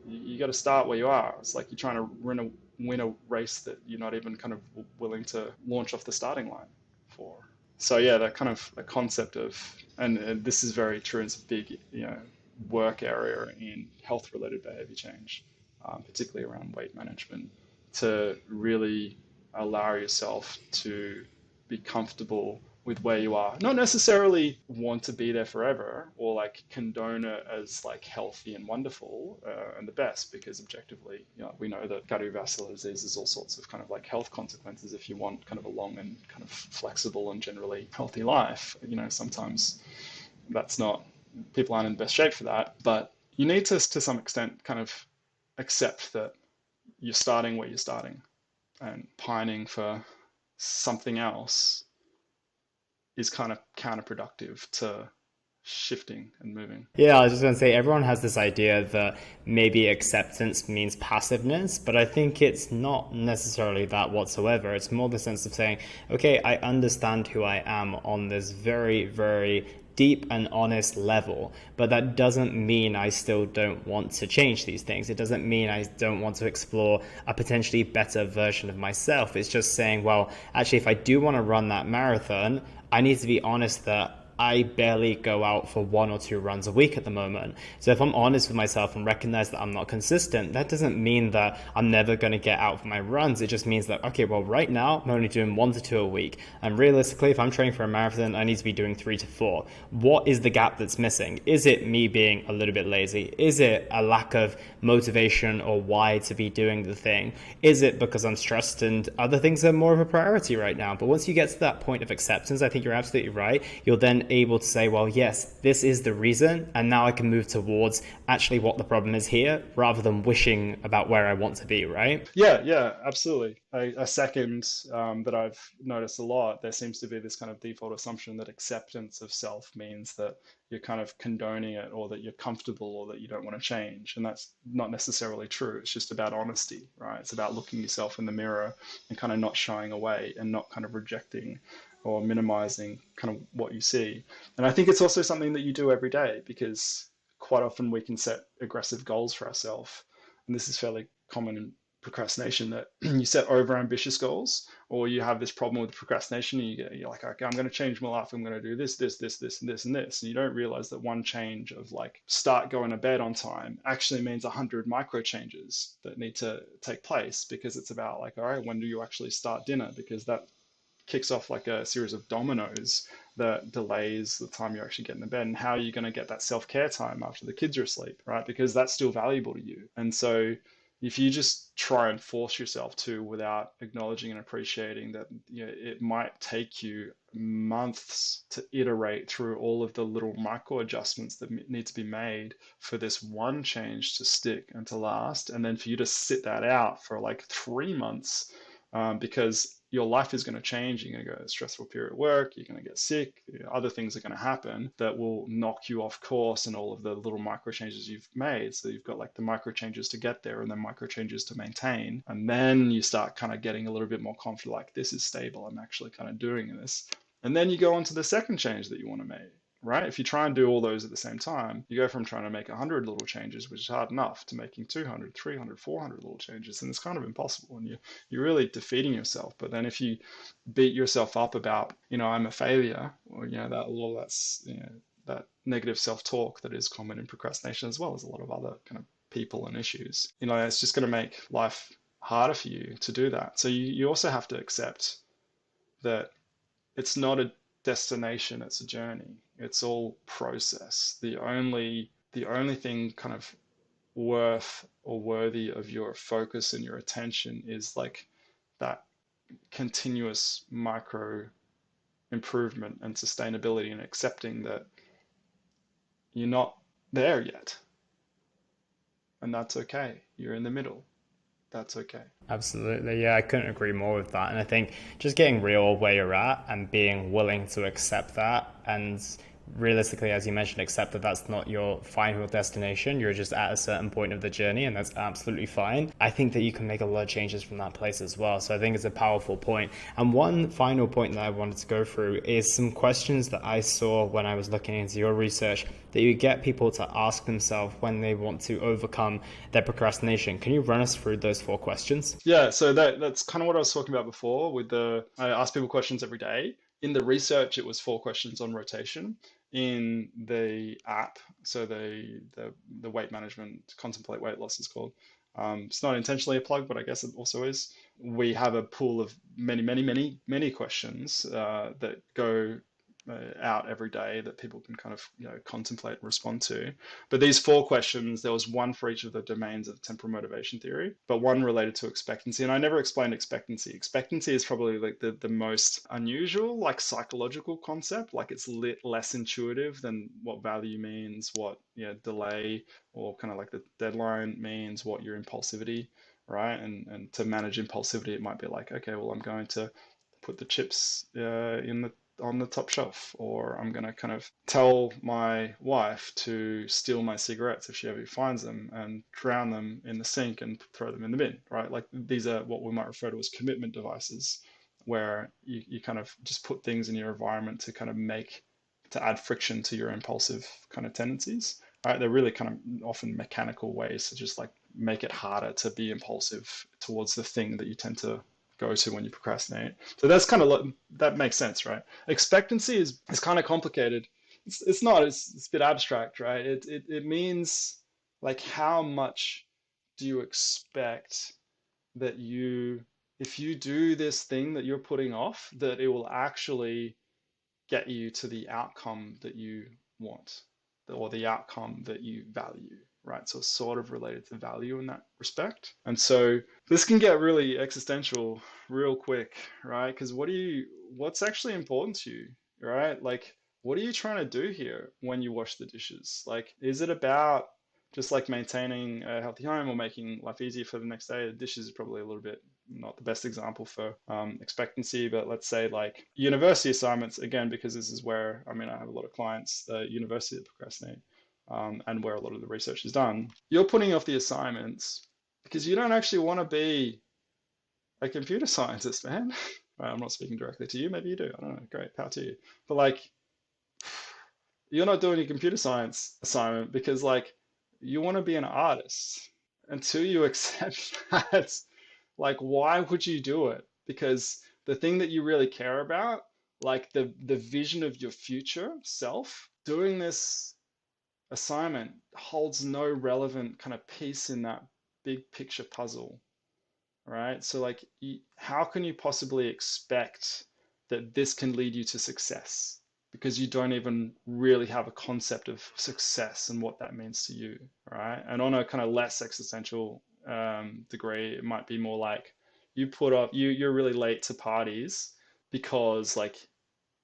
Speaker 2: you got to start where you are. It's like you're trying to win a race that you're not even kind of willing to launch off the starting line for. So yeah, that kind of a concept of, and this is very true. It's a big, work area in health-related behavior change, particularly around weight management, to really allow yourself to be comfortable with where you are. Not necessarily want to be there forever or like condone it as like healthy and wonderful and the best, because objectively, we know that cardiovascular disease is all sorts of kind of like health consequences if you want kind of a long and kind of flexible and generally healthy life. Sometimes that's not, people aren't in best shape for that, but you need to some extent kind of accept that you're starting where you're starting, and pining for something else is kind of counterproductive to shifting and moving.
Speaker 1: Yeah, I was just going to say, everyone has this idea that maybe acceptance means passiveness, but I think it's not necessarily that whatsoever. It's more the sense of saying, okay, I understand who I am on this very, very deep and honest level, but that doesn't mean I still don't want to change these things. It doesn't mean I don't want to explore a potentially better version of myself. It's just saying, well, actually, if I do want to run that marathon, I need to be honest that I barely go out for 1 or 2 runs a week at the moment. So if I'm honest with myself and recognize that I'm not consistent, that doesn't mean that I'm never going to get out for my runs. It just means that, okay, well, right now I'm only doing 1 to 2 a week. And realistically, if I'm training for a marathon, I need to be doing 3 to 4. What is the gap that's missing? Is it me being a little bit lazy? Is it a lack of motivation or why to be doing the thing? Is it because I'm stressed and other things are more of a priority right now? But once you get to that point of acceptance, I think you're absolutely right. You'll then able to say, well, yes, this is the reason, and now I can move towards actually what the problem is here, rather than wishing about where I want to be, right?
Speaker 2: Yeah, absolutely. A second that I've noticed a lot, there seems to be this kind of default assumption that acceptance of self means that you're kind of condoning it, or that you're comfortable, or that you don't want to change. And that's not necessarily true. It's just about honesty, right? It's about looking yourself in the mirror and kind of not shying away and not kind of rejecting or minimizing kind of what you see. And I think it's also something that you do every day, because quite often we can set aggressive goals for ourselves. And this is fairly common in procrastination, that you set over ambitious goals, or you have this problem with procrastination, and you're like, okay, I'm going to change my life, I'm going to do this and this and this, and you don't realize that one change of like start going to bed on time actually means 100 micro changes that need to take place, because it's about like, all right, when do you actually start dinner, because that kicks off like a series of dominoes that delays the time you actually get in the bed. And how are you going to get that self-care time after the kids are asleep, right? Because that's still valuable to you. And so if you just try and force yourself to, without acknowledging and appreciating that, you know, it might take you months to iterate through all of the little micro adjustments that need to be made for this one change to stick and to last, and then for you to sit that out for like 3 months, because your life is going to change. You're going to go a stressful period at work. You're going to get sick. Other things are going to happen that will knock you off course, and all of the little micro changes you've made. So you've got like the micro changes to get there, and then micro changes to maintain. And then you start kind of getting a little bit more confident, like this is stable. I'm actually kind of doing this. And then you go on to the second change that you want to make. Right? If you try and do all those at the same time, you go from trying to make 100 little changes, which is hard enough, to making 200, 300, 400 little changes. And it's kind of impossible. And you're really defeating yourself. But then if you beat yourself up about, I'm a failure, or, that all that's, that negative self-talk that is common in procrastination, as well as a lot of other kind of people and issues, it's just going to make life harder for you to do that. So you also have to accept that it's not a destination, it's a journey. It's all process. The only thing kind of worth or worthy of your focus and your attention is like that continuous micro improvement and sustainability, and accepting that you're not there yet. And that's okay. You're in the middle. That's okay.
Speaker 1: Absolutely. Yeah, I couldn't agree more with that. And I think just getting real where you're at and being willing to accept that, and realistically, as you mentioned, accept that that's not your final destination. You're just at a certain point of the journey, and that's absolutely fine. I think that you can make a lot of changes from that place as well. So I think it's a powerful point. And one final point that I wanted to go through is some questions that I saw when I was looking into your research that you get people to ask themselves when they want to overcome their procrastination. Can you run us through those 4 questions?
Speaker 2: Yeah, so that's kind of what I was talking about before with I ask people questions every day. In the research, it was 4 questions on rotation. In the app, so the weight management, Contemplate Weight Loss is called. It's not intentionally a plug, but I guess it also is. We have a pool of many, many, many, many questions that go out every day that people can kind of contemplate and respond to. But these 4 questions, there was one for each of the domains of temporal motivation theory, but one related to expectancy. And I never explained expectancy. Expectancy is probably like the most unusual, like psychological concept. Like it's less intuitive than what value means, what delay, or kind of like the deadline means, what your impulsivity, right? And to manage impulsivity, it might be like, okay, well, I'm going to put the chips on the top shelf, or I'm going to kind of tell my wife to steal my cigarettes if she ever finds them, and drown them in the sink and throw them in the bin, right? Like these are what we might refer to as commitment devices, where you kind of just put things in your environment to kind of to add friction to your impulsive kind of tendencies, right? They're really kind of often mechanical ways to just like make it harder to be impulsive towards the thing that you tend to go to when you procrastinate. So that's kind of that makes sense, right? Expectancy is kind of complicated. It's not. It's a bit abstract, right? It means like how much do you expect that if you do this thing that you're putting off, that it will actually get you to the outcome that you want, or the outcome that you value, right? So it's sort of related to value in that respect. And so this can get really existential real quick, right? Because what's actually important to you, right? Like what are you trying to do here when you wash the dishes? Like, is it about just like maintaining a healthy home or making life easier for the next day? The dishes is probably a little bit not the best example for expectancy, but let's say like university assignments, again, because this is where, I mean, I have a lot of clients, university that procrastinate, and where a lot of the research is done. You're putting off the assignments because you don't actually want to be a computer scientist, man. I'm not speaking directly to you. Maybe you do. I don't know. Great, power to you. But like, you're not doing a computer science assignment because like you want to be an artist. Until you accept that, like, why would you do it? Because the thing that you really care about, like the vision of your future self, doing this assignment holds no relevant kind of piece in that big picture puzzle, right? So like, how can you possibly expect that this can lead you to success? Because you don't even really have a concept of success and what that means to you, right? And on a kind of less existential degree, it might be more like you put up you're really late to parties because like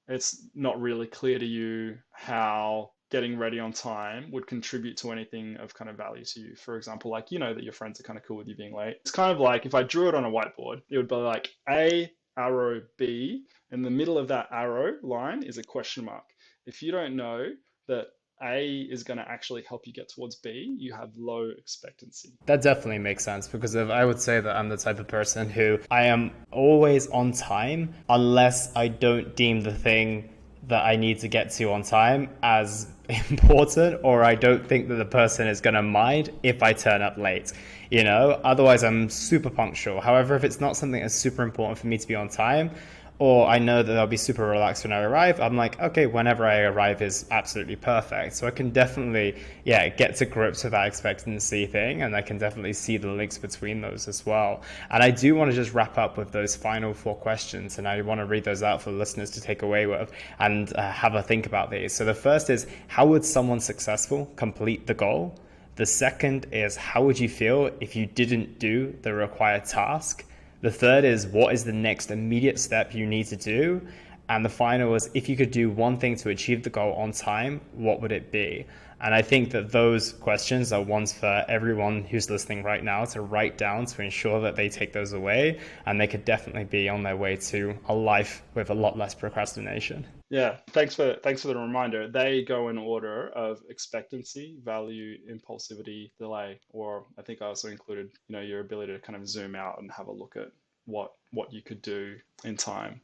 Speaker 2: it's not really clear to you how getting ready on time would contribute to anything of kind of value to you. For example, like, you know, that your friends are kind of cool with you being late. It's kind of like if I drew it on a whiteboard, it would be like A, arrow B. In the middle of that arrow line is a question mark. If you don't know that A is going to actually help you get towards B, you have low expectancy.
Speaker 1: That definitely makes sense because I would say that I'm the type of person who I am always on time unless I don't deem the thing that I need to get to on time as important, or I don't think that the person is going to mind if I turn up late. Otherwise I'm super punctual. However, if it's not something that's super important for me to be on time, or I know that I'll be super relaxed when I arrive, I'm like, okay, whenever I arrive is absolutely perfect. So I can definitely, get to grips with that expectancy thing, and I can definitely see the links between those as well. And I do want to just wrap up with those final 4 questions, and I want to read those out for the listeners to take away with and have a think about these. So the first is, how would someone successful complete the goal? The second is, how would you feel if you didn't do the required task? The third is, what is the next immediate step you need to do? And the final is, if you could do one thing to achieve the goal on time, what would it be? And I think that those questions are ones for everyone who's listening right now to write down to ensure that they take those away, and they could definitely be on their way to a life with a lot less procrastination.
Speaker 2: Yeah, thanks for the reminder. They go in order of expectancy, value, impulsivity, delay, or I think I also included, your ability to kind of zoom out and have a look at what you could do in time.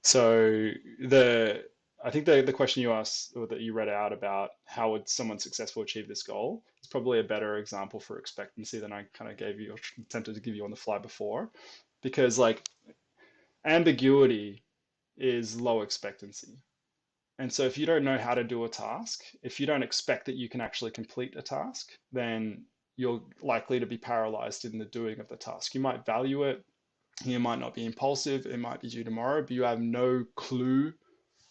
Speaker 2: So the I think the question you asked or that you read out about how would someone successful achieve this goal is probably a better example for expectancy than I kind of gave you or attempted to give you on the fly before, because like ambiguity is low expectancy. And so if you don't know how to do a task, if you don't expect that you can actually complete a task, then you're likely to be paralyzed in the doing of the task. You might value it, you might not be impulsive, it might be due tomorrow, but you have no clue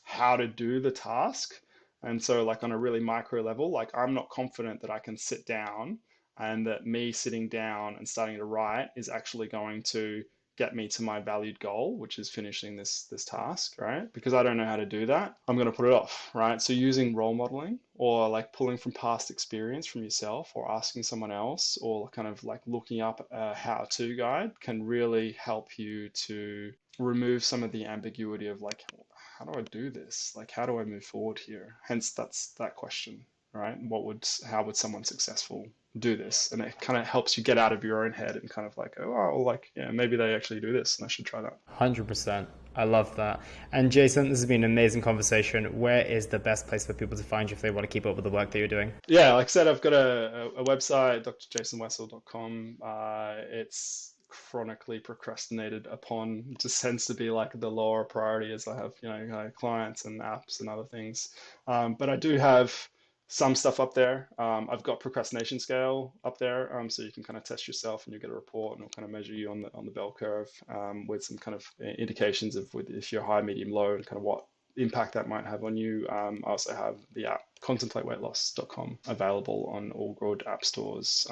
Speaker 2: how to do the task. And so, like, on a really micro level, like, I'm not confident that I can sit down and that me sitting down and starting to write is actually going to get me to my valued goal, which is finishing this task, right? Because I don't know how to do that, I'm going to put it off, right? So using role modeling or like pulling from past experience from yourself or asking someone else or kind of like looking up a how-to guide can really help you to remove some of the ambiguity of like, how do I do this? Like, how do I move forward here? Hence, that's that question, right? How would someone successful do this? And it kind of helps you get out of your own head and kind of like, oh, well, like, yeah, maybe they actually do this and I should try that.
Speaker 1: 100%. I love that. And Jason, this has been an amazing conversation. Where is the best place for people to find you if they want to keep up with the work that you're doing?
Speaker 2: Yeah, like I said, I've got a website, drjasonwessel.com. It's chronically procrastinated upon. It just tends to be like the lower priority as I have, clients and apps and other things. But I do have some stuff up there. I've got procrastination scale up there, so you can kind of test yourself and you get a report and it'll kind of measure you on the bell curve with some kind of indications of if you're high, medium, low, and kind of what impact that might have on you. I also have the app contemplateweightloss.com available on all good app stores.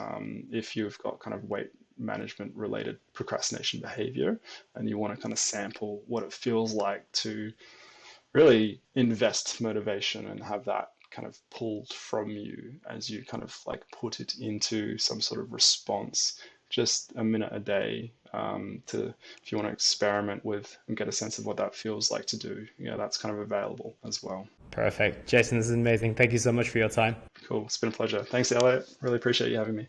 Speaker 2: If you've got kind of weight management related procrastination behavior and you want to kind of sample what it feels like to really invest motivation and have that kind of pulled from you as you kind of like put it into some sort of response. Just a minute a day, to, if you want to experiment with and get a sense of what that feels like to do, that's kind of available as well.
Speaker 1: Perfect. Jason, this is amazing. Thank you so much for your time.
Speaker 2: Cool. It's been a pleasure. Thanks, Elliot. Really appreciate you having me.